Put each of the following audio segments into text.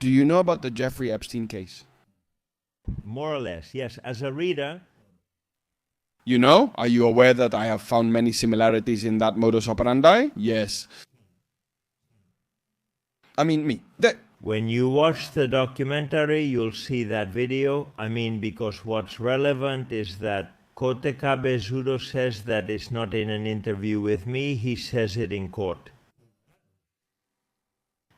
Do you know about the Jeffrey Epstein case? More or less, yes. As a reader, You know? Are you aware that I have found many similarities in that modus operandi? Yes. I mean, when you watch the documentary, you'll see that video. I mean, because what's relevant is that Cotecabezudo says that it's not in an interview with me, he says it in court.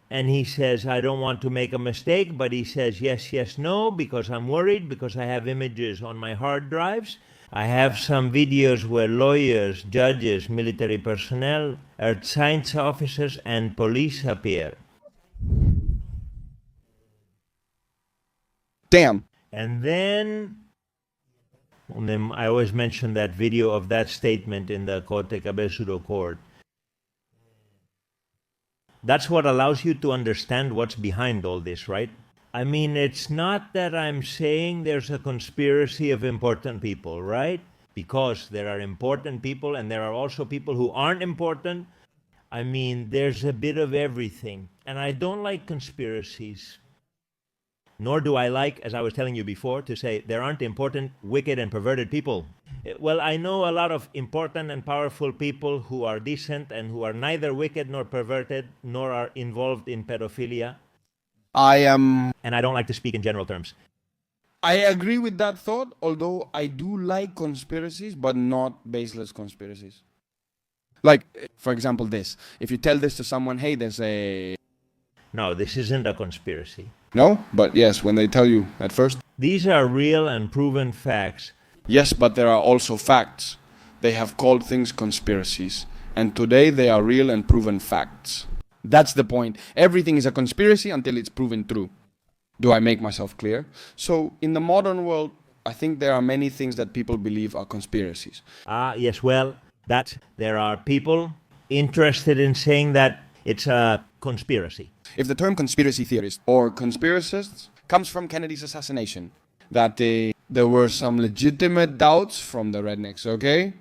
And he says, I don't want to make a mistake, but he says yes, yes, no, because I'm worried, because I have images on my hard drives. I have some videos where lawyers, judges, military personnel, earth science officers, and police appear. damn. And then I always mention that video of that statement in the Cotecabezudo court. That's what allows you to understand what's behind all this, right? I mean, it's not that I'm saying there's a conspiracy of important people, right? Because there are important people and there are also people who aren't important. I mean, there's a bit of everything. And I don't like conspiracies. Nor do I like, as I was telling you before, to say there aren't important, wicked, and perverted people. Well, I know a lot of important and powerful people who are decent and who are neither wicked nor perverted, nor are involved in pedophilia. And I don't like to speak in general terms. I agree with that thought, although I do like conspiracies, but not baseless conspiracies. Like, for example, this. If you tell this to someone, hey, there's a... No, this isn't a conspiracy. No? But yes, when they tell you at first. These are real and proven facts. Yes, but there are also facts. They have called things conspiracies. And today they are real and proven facts. That's the point. Everything is a conspiracy until it's proven true. Do I make myself clear? So, in the modern world, I think there are many things that people believe are conspiracies. Yes, well, that there are people interested in saying that it's a conspiracy. If the term conspiracy theorist or conspiracists comes from Kennedy's assassination, that there were some legitimate doubts from the rednecks, okay?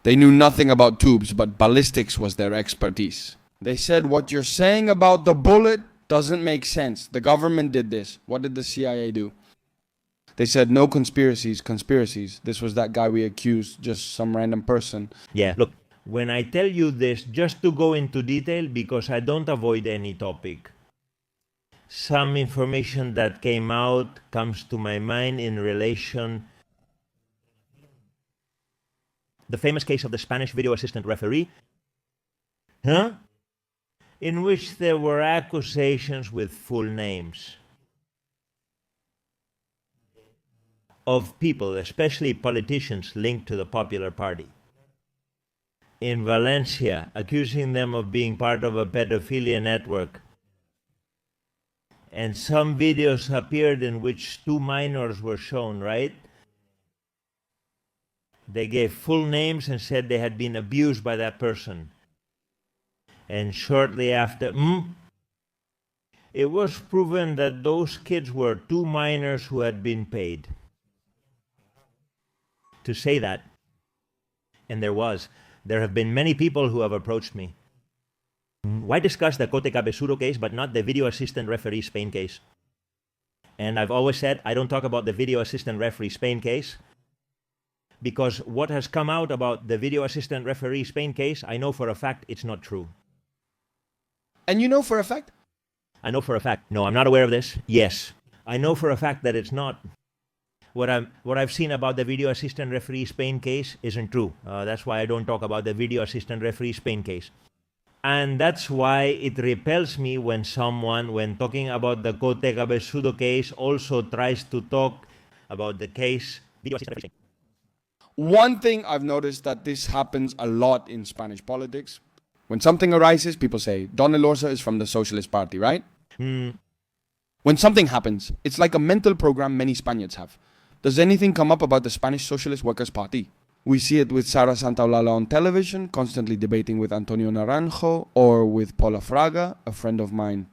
They knew nothing about tubes, but ballistics was their expertise. They said, what you're saying about the bullet doesn't make sense. The government did this. What did the CIA do? They said, no conspiracies, conspiracies. This was that guy we accused, just some random person. Yeah, look, when I tell you this, just to go into detail, because I don't avoid any topic, some information that came out comes to my mind in relation the famous case of the Spanish video assistant referee, in which there were accusations with full names of people, especially politicians linked to the Popular Party, in Valencia, accusing them of being part of a pedophilia network. And some videos appeared in which 2 minors were shown, right? They gave full names and said they had been abused by that person. And shortly after, it was proven that those kids were 2 minors who had been paid to say that. And there have been many people who have approached me. Why discuss the Cotecabezudo case but not the video assistant referee Spain case? And I've always said I don't talk about the video assistant referee Spain case because what has come out about the video assistant referee Spain case, I know for a fact it's not true. And you know for a fact? I know for a fact. No, I'm not aware of this. Yes. I know for a fact that it's not. What I've seen about the video assistant referee Spain case isn't true. That's why I don't talk about the video assistant referee Spain case. And that's why it repels me when someone, when talking about the Cotecabezudo case, also tries to talk about the case video assistant referee Spain. One thing I've noticed that this happens a lot in Spanish politics. When something arises, people say, Don Elorza is from the Socialist Party, right? When something happens, it's like a mental program many Spaniards have. Does anything come up about the Spanish Socialist Workers' Party? We see it with Sara Santaolalla on television, constantly debating with Antonio Naranjo, or with Paula Fraga, a friend of mine.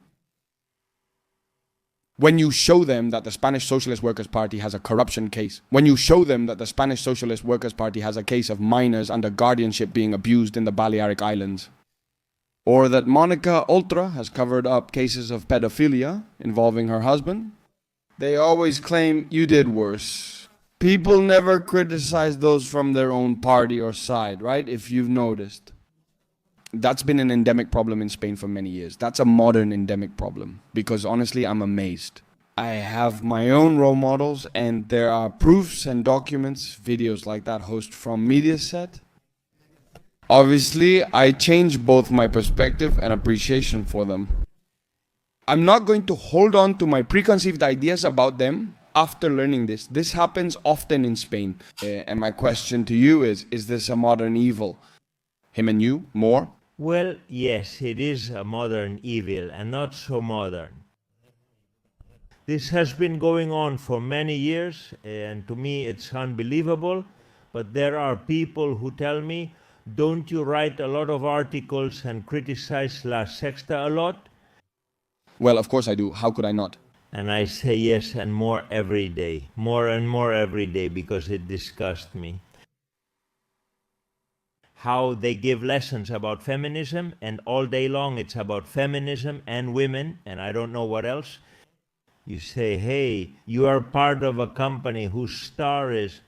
When you show them that the Spanish Socialist Workers' Party has a corruption case, when you show them that the Spanish Socialist Workers' Party has a case of minors under guardianship being abused in the Balearic Islands, Or that Monica Ultra has covered up cases of pedophilia involving her husband. They always claim you did worse. People never criticize those from their own party or side, right? If you've noticed. That's been an endemic problem in Spain for many years. That's a modern endemic problem. Because honestly, I'm amazed. I have my own role models, and there are proofs and documents, videos like that host from Mediaset. Obviously, I change both my perspective and appreciation for them. I'm not going to hold on to my preconceived ideas about them after learning this. This happens often in Spain. And my question to you is this a modern evil? Him and you, more? Well, yes, it is a modern evil, and not so modern. This has been going on for many years, and to me it's unbelievable, but there are people who tell me, don't you write a lot of articles and criticize La Sexta a lot? Well, of course I do. How could I not? And I say yes, and more every day. More and more every day, because it disgusts me. How they give lessons about feminism, and all day long it's about feminism and women, and I don't know what else. You say, hey, you are part of a company whose star is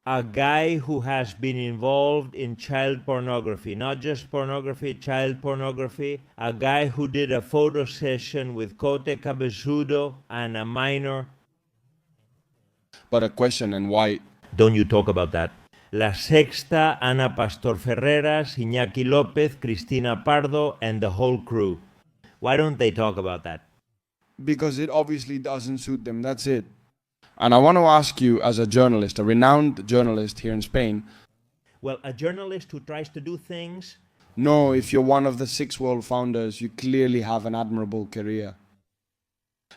a guy who has been involved in child pornography, not just pornography, child pornography, a guy who did a photo session with Cotecabezudo and a minor. But a question, and why? Don't you talk about that. La Sexta, Ana Pastor Ferreras, Iñaki López, Cristina Pardo, and the whole crew. Why don't they talk about that? Because it obviously doesn't suit them, that's it. And I want to ask you, as a journalist, a renowned journalist here in Spain. Well, a journalist who tries to do things. No, if you're one of the 6 world founders, you clearly have an admirable career.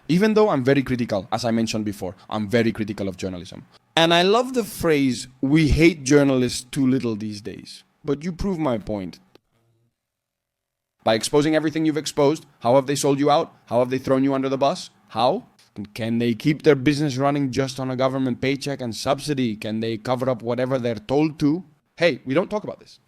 Even though I'm very critical, as I mentioned before, I'm very critical of journalism. And I love the phrase, we hate journalists too little these days. But you prove my point. By exposing everything you've exposed, how have they sold you out? How have they thrown you under the bus? How? Can they keep their business running just on a government paycheck and subsidy? Can they cover up whatever they're told to? Hey, we don't talk about this.